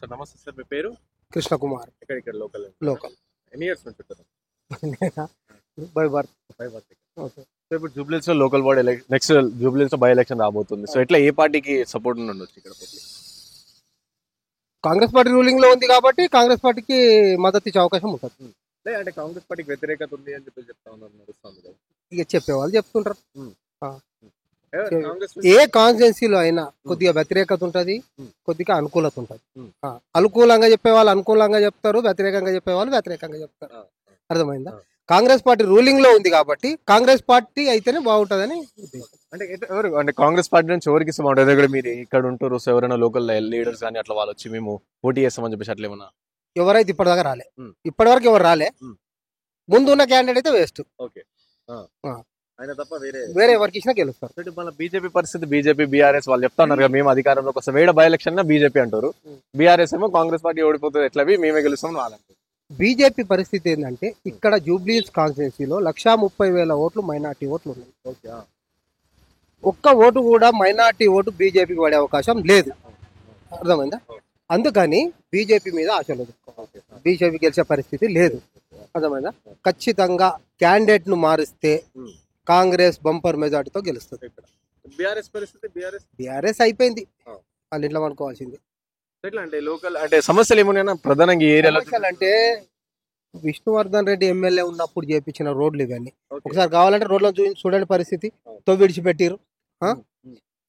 Sir నమస్తే sir, మీ పేరు? కృష్ణ కుమార్. ఇక్కడ లోకల్. లోకల్. ఎన్ని ఇయర్స్ నుంచి ఉంటారు? By birth. సో ఇప్పుడు జూబ్లీహిల్స్ లో లోకల్ బాడీ నెక్స్ట్ జూబ్లీహిల్స్ లో బై ఎలక్షన్ రాబోతుంది. సో ఇట్లా ఏ పార్టీకి సపోర్ట్ ఉండొచ్చు ఇక్కడ? కాంగ్రెస్ పార్టీ రూలింగ్ లో ఉంది కాబట్టి కాంగ్రెస్ పార్టీకి మద్దతు ఇచ్చే అవకాశం ఉంటుంది. అంటే కాంగ్రెస్ పార్టీకి వ్యతిరేకత ఉంది అని చెప్పి చెప్తా ఉన్నారు, నడుస్తుంది కదా. ఇక చెప్పేవాళ్ళు చెప్తుంటారు. కాంగ్రెస్ ఏ కాన్స్టిట్యున్సీలో అయినా కొద్దిగా వ్యతిరేకత ఉంటది, కొద్దిగా అనుకూలత ఉంటది. అనుకూలంగా చెప్పేవాళ్ళు అనుకూలంగా చెప్తారు, వ్యతిరేకంగా చెప్పేవాళ్ళు వ్యతిరేకంగా చెప్తారు. అర్థమైందా? కాంగ్రెస్ పార్టీ రూలింగ్ లో ఉంది కాబట్టి కాంగ్రెస్ పార్టీ అయితేనే బాగుంటదని ఉద్దేశం. అంటే ఎవరు అంటే కాంగ్రెస్ పార్టీ నుంచి ఎవరికి ఇష్టం ఉంటుంది? ఇక్కడ మీరు ఇక్కడ ఉంటారు, సో ఎవరైనా లోకల్ లీడర్స్ కానీ అట్లా వాళ్ళు వచ్చి మేము పోటీ చేస్తామని చెప్పేసి అట్లా ఏమన్నా? ఎవరైతే ఇప్పటిదాకా రాలే, ఇప్పటి వరకు ఎవరు రాలే. ముందు ఉన్న క్యాండిడేట్ అయితే వేస్ట్. ఓకే, ఆయన తప్ప వేరే ఎవరికి ఇచ్చినా గెలుస్తారు. మళ్ళీ బీజేపీ పరిస్థితి, బీజేపీ బీఆర్ఎస్ వాళ్ళు చెప్తా ఉన్నారు కదా, మేము అధికారంలోకి వస్తాం. వేడ బై ఎలక్షన్ బీజేపీ అంటారు, బీఆర్ఎస్ ఏమో కాంగ్రెస్ పార్టీ ఓడిపోతుంది ఎట్లవి మేమే గెలుస్తాం వాళ్ళంటారు. బీజేపీ పరిస్థితి ఏంటంటే ఇక్కడ జూబ్లీహిల్స్ కాన్స్టిట్యున్సీలో 130,000 ఓట్లు మైనార్టీ ఓట్లు ఉన్నాయి. ఒక్క ఓటు కూడా మైనార్టీ ఓటు బీజేపీకి పడే అవకాశం లేదు. అర్థమైందా? అందుకని బీజేపీ మీద ఆశ లేదు, బీజేపీ గెలిచే పరిస్థితి లేదు. అర్థమైందా? ఖచ్చితంగా క్యాండిడేట్ ను మారిస్తే కాంగ్రెస్ బంపర్ మెజార్టీతో గెలుస్తుంది. బీఆర్ఎస్ పరిస్థితి, బీఆర్ఎస్ అయిపోయింది, వాళ్ళు ఇంట్లో అనుకోవాల్సింది. అంటే లోకల్ అంటే సమస్యలు ఏమైనా ప్రధానంగా ఏరియాలో అంటే విష్ణువర్ధన్ రెడ్డి ఎమ్మెల్యే ఉన్నప్పుడు చేపించిన రోడ్లు ఇవన్నీ. ఒకసారి కావాలంటే రోడ్లను చూడండి పరిస్థితి, తో విడిచిపెట్టిరు.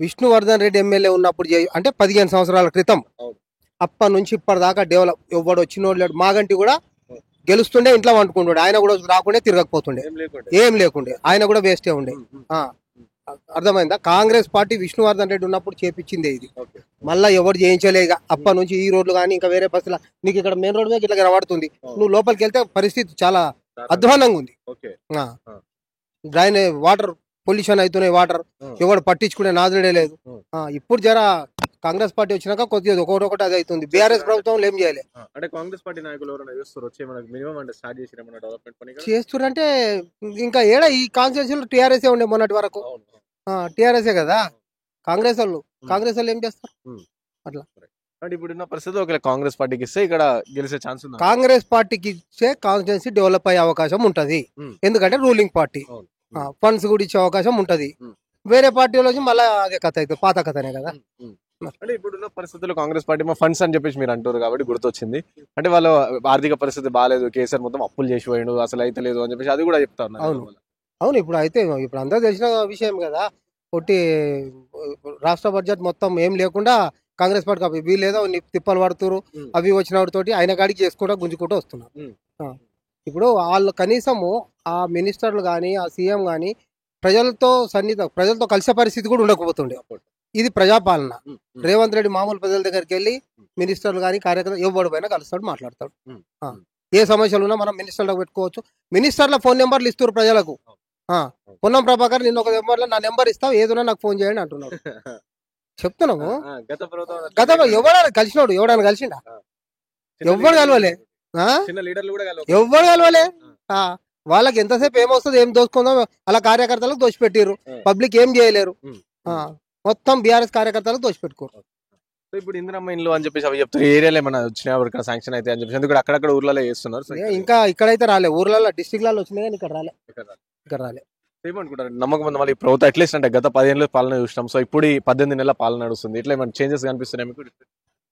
విష్ణువర్ధన్ రెడ్డి ఎమ్మెల్యే ఉన్నప్పుడు అంటే 15 సంవత్సరాల క్రితం, అప్పటి నుంచి ఇప్పటిదాకా డెవలప్ ఎవడు వచ్చినోడు లేడు. మాగంటి కూడా గెలుస్తుండే ఇంట్లో వండుకుంటుండే, ఆయన కూడా రాకుండా తిరగకపోతుండే, ఏం లేకుండే, ఆయన కూడా వేస్టే ఉండే. అర్థమైందా? కాంగ్రెస్ పార్టీ విష్ణువర్ధన్ రెడ్డి ఉన్నప్పుడు చేపించిందే ఇది, మళ్ళా ఎవరు చేయించలే. అప్పటి నుంచి ఈ రోడ్లు కానీ ఇంకా వేరే బస్సుల నీకు ఇక్కడ మెయిన్ రోడ్ మీద ఇట్లా కనబడుతుంది, నువ్వు లోపలికి వెళ్తే పరిస్థితి చాలా అధ్వానంగా ఉంది. డ్రైనేజ్ వాటర్ పొల్యూషన్ అవుతున్నాయి, వాటర్ ఎవడు పట్టించుకునే నాదుడే లేదు. ఇప్పుడు జర కాంగ్రెస్ పార్టీ వచ్చినాక కొద్దిగా ఒకటి అది అవుతుంది. బీఆర్ఎస్ ప్రభుత్వం ఏం చేయలే. అంటే కాంగ్రెస్ పార్టీ నాయకులు చేస్తురంటే ఇంకా ఏడా ఈ కాన్స్టిట్యూన్సీలో టీఆర్ఎస్ ఉండే మొన్నటి వరకు. టీఆర్ఎస్ కదా, కాంగ్రెస్ వాళ్ళు ఏం చేస్తారు అట్లా. అంటే ఇప్పుడున్న పరిస్థితి ఒకవేళ కాంగ్రెస్ పార్టీకి ఇస్తే ఇక్కడ గెలిచే ఛాన్స్ ఉంది. కాంగ్రెస్ పార్టీకి ఇస్తే కాన్స్టిట్యూన్సీ డెవలప్ అయ్యే అవకాశం ఉంటది, ఎందుకంటే రూలింగ్ పార్టీ. ఫండ్స్ కూడా ఇచ్చే అవకాశం ఉంటది. వేరే పార్టీలో మళ్ళీ అదే కథ అయితే పాత కథనే కదా. అంటే ఇప్పుడున్న పరిస్థితుల్లో కాంగ్రెస్ పార్టీ ఫండ్స్ అని చెప్పేసి మీరు అంటారు కాబట్టి గుర్తొచ్చింది. అంటే వాళ్ళ ఆర్థిక పరిస్థితి బాగాలేదు, కేసీఆర్ మొత్తం అప్పులు చేసి పోయిండు, అసలు అయితే లేదు అని చెప్పేసి అది కూడా చెప్తా ఉన్నారు. అవును, ఇప్పుడు అయితే ఇప్పుడు అందరూ తెలిసిన విషయం కదా. ఒకటి రాష్ట్ర బడ్జెట్ మొత్తం ఏం లేకుండా కాంగ్రెస్ పార్టీ వీళ్ళేదో తిప్పలు పడుతున్నారు, అవి వచ్చిన వాటితోటి ఆయన కాడికి చేసుకుంటూ గుంజుకుంటూ వస్తున్నారు. ఇప్పుడు వాళ్ళు కనీసము ఆ మినిస్టర్లు కానీ ఆ సీఎం కానీ ప్రజలతో కలిసే పరిస్థితి కూడా ఉండకపోతుండే. ఇది ప్రజాపాలన. రేవంత్ రెడ్డి మామూలు ప్రజల దగ్గరికి వెళ్ళి మినిస్టర్లు కానీ కార్యకర్త ఎవడు పైన కలుస్తాడు, మాట్లాడతాడు. ఏ సమస్యలు ఉన్నా మనం మినిస్టర్లకు పెట్టుకోవచ్చు. మినిస్టర్ల ఫోన్ నెంబర్లు ఇస్తారు ప్రజలకు. పొన్నం ప్రభాకర్ నిన్న ఒక నెంబర్లో నా నెంబర్ ఇస్తావు, ఏదైనా నాకు ఫోన్ చేయండి అంటున్నాడు. చెప్తున్నాము, గతంలో ఎవడైనా కలిసినాడు, ఎవడైనా కలిసిండా? ఎవరు కలవలే, ఎవరు కలవలే. వాళ్ళకి ఎంతసేపు ఏమొస్తుంది, ఏం దోచుకుందాం అలా కార్యకర్తలకు దోచిపెట్టిర్రు. పబ్లిక్ ఏం చేయలేరు, మొత్తం బీఆర్ఎస్ కార్యకర్తలకు దోచిపెట్టుకోరు. ఇప్పుడు ఇందిరమ్మ ఇండ్లు అని చెప్పేసి అవి చెప్తారు, ఏరియాలో ఏమైనా వచ్చినా ఎవరికైనా శాంక్షన్ అయితే అని చెప్పేసి, ఎందుకంటే అక్కడక్కడ ఊర్లలో చేస్తున్నారు. ఇంకా ఇక్కడైతే రాలే, ఊర్లలో డిస్ట్రిక్ట్లలో వచ్చినాయి కానీ ఇక్కడ రాలే. ఏమనుకుంటారు నమ్మకం ఉంది మళ్ళీ ప్రభుత్వం అట్లీస్ట్? అంటే గత 10 ఏళ్ళ పాలన చూసినాం, సో ఇప్పుడు 18 నెలల పాలన నడుస్తుంది, ఇట్లా ఏమైనా చేంజెస్ కనిపిస్తున్నాయి మీకు?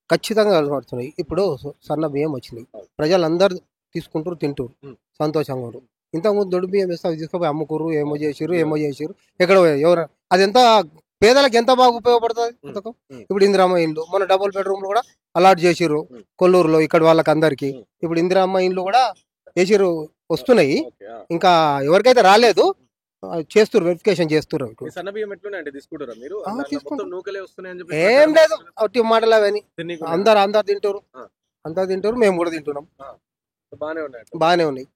ఖచ్చితంగా కనబడుతున్నాయి. ఇప్పుడు సన్న బియ్యం వచ్చినాయి, ప్రజలందరూ తీసుకుంటారు, తింటారు, సంతోషంగా ఉంటారు. ఇంతకుముందు దొడ్డు బియ్యం వేస్తే అవి తీసుకుపోయి అమ్ముకుర్రు, ఏమో చేసిరు. ఎక్కడ ఎవరు అది ఎంత పేదలకు ఎంత బాగా ఉపయోగపడుతుంది పథకం. ఇప్పుడు ఇందిరమ్మ ఇండ్లు మొన్న డబుల్ బెడ్రూమ్లు కూడా అలాట్ చేసిర్రు కొల్లూరులో ఇక్కడ వాళ్ళకి అందరికి. ఇప్పుడు ఇందిరమ్మ ఇండ్లు కూడా చేసిర్రు, వస్తున్నాయి. ఇంకా ఎవరికైతే రాలేదు చేస్తారు, వెరిఫికేషన్ చేస్తారు. ఏం లేదు, ఒట్టి మాటలు అవన్నీ. అందరు తింటారు, మేము కూడా తింటున్నాం. బాగానే ఉన్నాయి.